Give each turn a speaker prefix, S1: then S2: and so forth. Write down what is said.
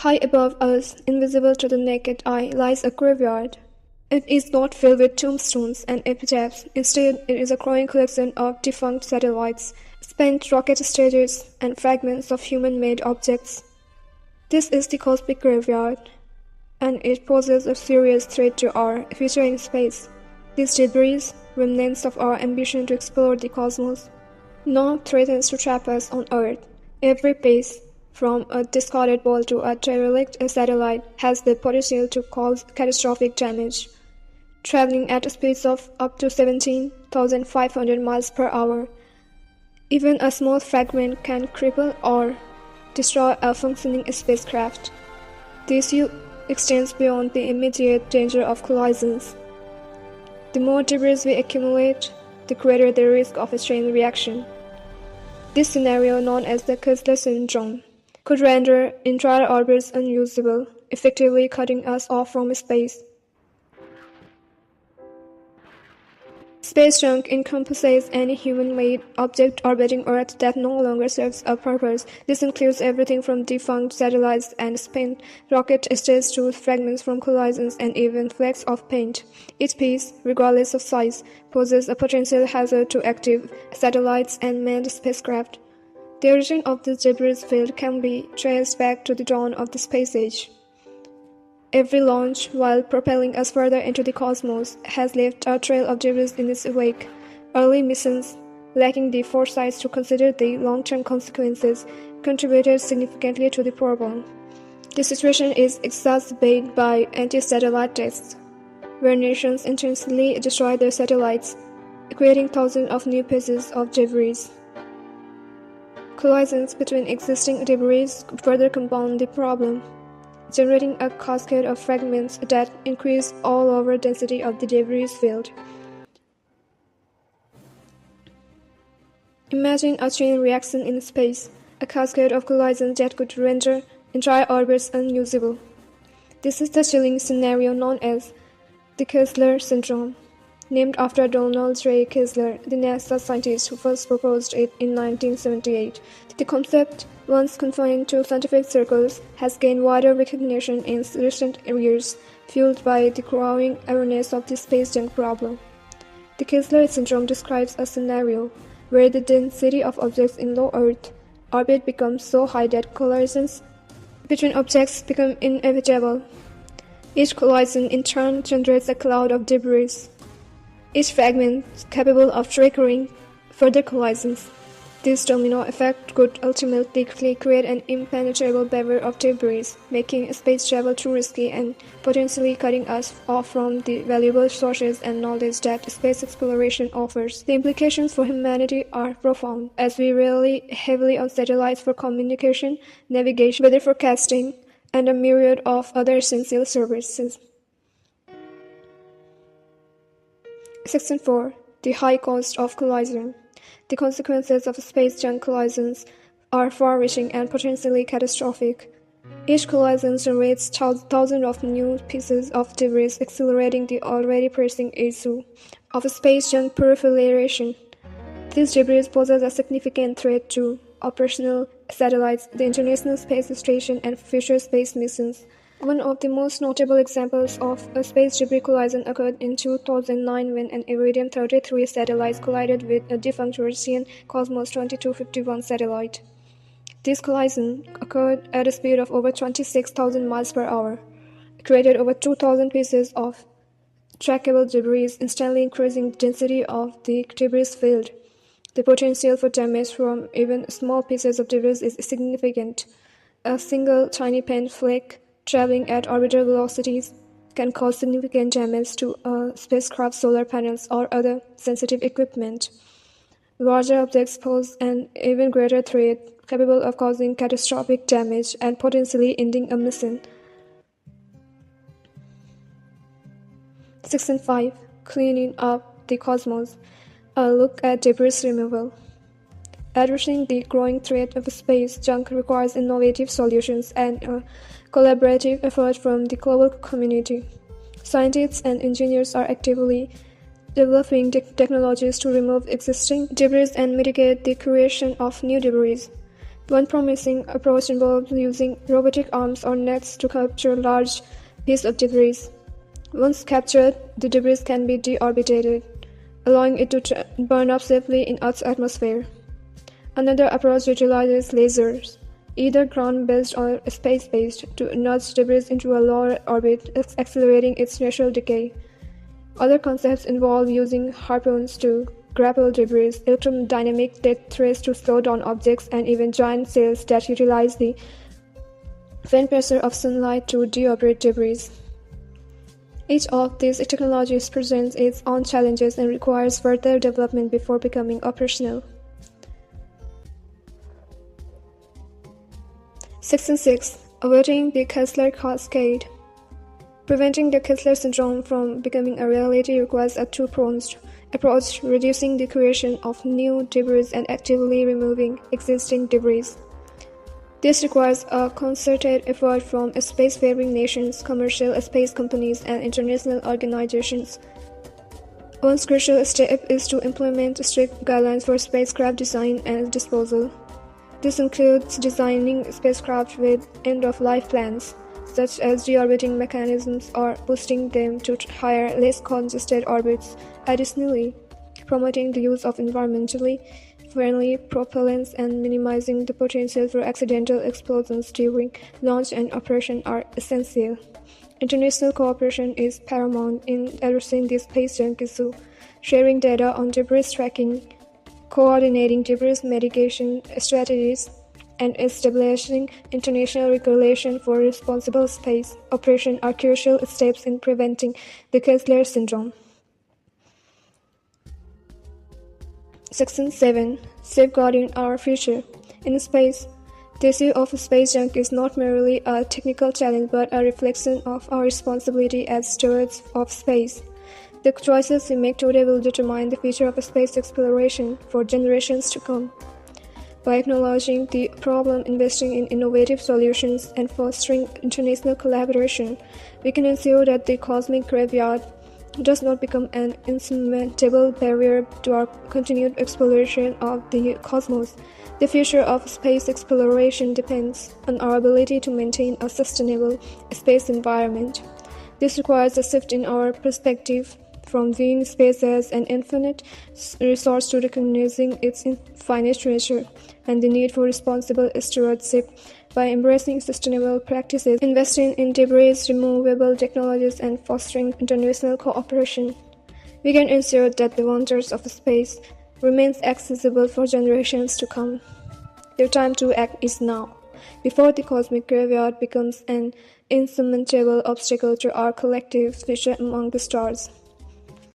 S1: High above us, invisible to the naked eye, lies a graveyard. It is not filled with tombstones and epitaphs. Instead, it is a growing collection of defunct satellites, spent rocket stages, and fragments of human-made objects. This is the cosmic graveyard, and it poses a serious threat to our future in space. These debris, remnants of our ambition to explore the cosmos, now threatens to trap us on Earth. Every piece, from a discarded ball to a derelict satellite, has the potential to cause catastrophic damage. Traveling at speeds of up to 17,500 miles per hour, even a small fragment can cripple or destroy a functioning spacecraft. This issue extends beyond the immediate danger of collisions. The more debris we accumulate, the greater the risk of a chain reaction. This scenario, known as the Kessler syndrome, could render entire orbits unusable, effectively cutting us off from space. Space junk encompasses any human-made object orbiting Earth that no longer serves a purpose. This includes everything from defunct satellites and spent rocket stages to fragments from collisions and even flakes of paint. Each piece, regardless of size, poses a potential hazard to active satellites and manned spacecraft. The origin of this debris field can be traced back to the dawn of the space age. Every launch, while propelling us further into the cosmos, has left a trail of debris in its wake. Early missions, lacking the foresight to consider the long-term consequences, contributed significantly to the problem. The situation is exacerbated by anti-satellite tests, where nations intentionally destroy their satellites, creating thousands of new pieces of debris. Collisions between existing debris further compound the problem, generating a cascade of fragments that increase all over density of the debris field. Imagine a chain reaction in space, a cascade of collisions that could render entire orbits unusable. This is the chilling scenario known as the Kessler syndrome, named after Donald J. Kessler, the NASA scientist who first proposed it in 1978. The concept, once confined to scientific circles, has gained wider recognition in recent years, fueled by the growing awareness of the space junk problem. The Kessler syndrome describes a scenario where the density of objects in low Earth orbit becomes so high that collisions between objects become inevitable. Each collision in turn generates a cloud of debris, each fragment capable of triggering further collisions. This domino effect could ultimately create an impenetrable barrier of debris, making space travel too risky and potentially cutting us off from the valuable sources and knowledge that space exploration offers. The implications for humanity are profound, as we rely heavily on satellites for communication, navigation, weather forecasting, and a myriad of other essential services. Section 4. The high cost of collision. The consequences of space junk collisions are far-reaching and potentially catastrophic. Each collision generates thousands of new pieces of debris, accelerating the already pressing issue of space junk proliferation. These debris poses a significant threat to operational satellites, the International Space Station, and future space missions. One of the most notable examples of a space debris collision occurred in 2009 when an Iridium-33 satellite collided with a defunct Russian Cosmos 2251 satellite. This collision occurred at a speed of over 26,000 miles per hour, created over 2,000 pieces of trackable debris, instantly increasing the density of the debris field. The potential for damage from even small pieces of debris is significant. A single tiny paint flake traveling at orbital velocities can cause significant damage to a spacecraft's solar panels or other sensitive equipment. Larger objects pose an even greater threat, capable of causing catastrophic damage and potentially ending a mission. Section 5. Cleaning up the cosmos. A look at debris removal. Addressing the growing threat of space junk requires innovative solutions and a collaborative effort from the global community. Scientists and engineers are actively developing technologies to remove existing debris and mitigate the creation of new debris. One promising approach involves using robotic arms or nets to capture large pieces of debris. Once captured, the debris can be deorbitated, allowing it to burn up safely in Earth's atmosphere. Another approach utilizes lasers, either ground-based or space-based, to nudge debris into a lower orbit, accelerating its natural decay. Other concepts involve using harpoons to grapple debris, electrodynamic death threads to slow down objects, and even giant sails that utilize the fan pressure of sunlight to deorbit debris. Each of these technologies presents its own challenges and requires further development before becoming operational. Section 6. Avoiding the Kessler Cascade. Preventing the Kessler syndrome from becoming a reality requires a two-pronged approach, reducing the creation of new debris and actively removing existing debris. This requires a concerted effort from spacefaring nations, commercial space companies, and international organizations. One crucial step is to implement strict guidelines for spacecraft design and disposal. This includes designing spacecraft with end-of-life plans, such as deorbiting mechanisms or boosting them to higher, less congested orbits. Additionally, promoting the use of environmentally friendly propellants and minimizing the potential for accidental explosions during launch and operation are essential. International cooperation is paramount in addressing this space junk issue, sharing data on debris tracking, coordinating debris mitigation strategies, and establishing international regulation for responsible space operation are crucial steps in preventing the Kessler syndrome. Section 7. Safeguarding our future. In space, the issue of space junk is not merely a technical challenge but a reflection of our responsibility as stewards of space. The choices we make today will determine the future of space exploration for generations to come. By acknowledging the problem, investing in innovative solutions, and fostering international collaboration, we can ensure that the cosmic graveyard does not become an insurmountable barrier to our continued exploration of the cosmos. The future of space exploration depends on our ability to maintain a sustainable space environment. This requires a shift in our perspective from viewing space as an infinite resource to recognizing its finite nature and the need for responsible stewardship. By embracing sustainable practices, investing in debris removable technologies, and fostering international cooperation, we can ensure that the wonders of space remains accessible for generations to come. The time to act is now, before the cosmic graveyard becomes an insurmountable obstacle to our collective future among the stars.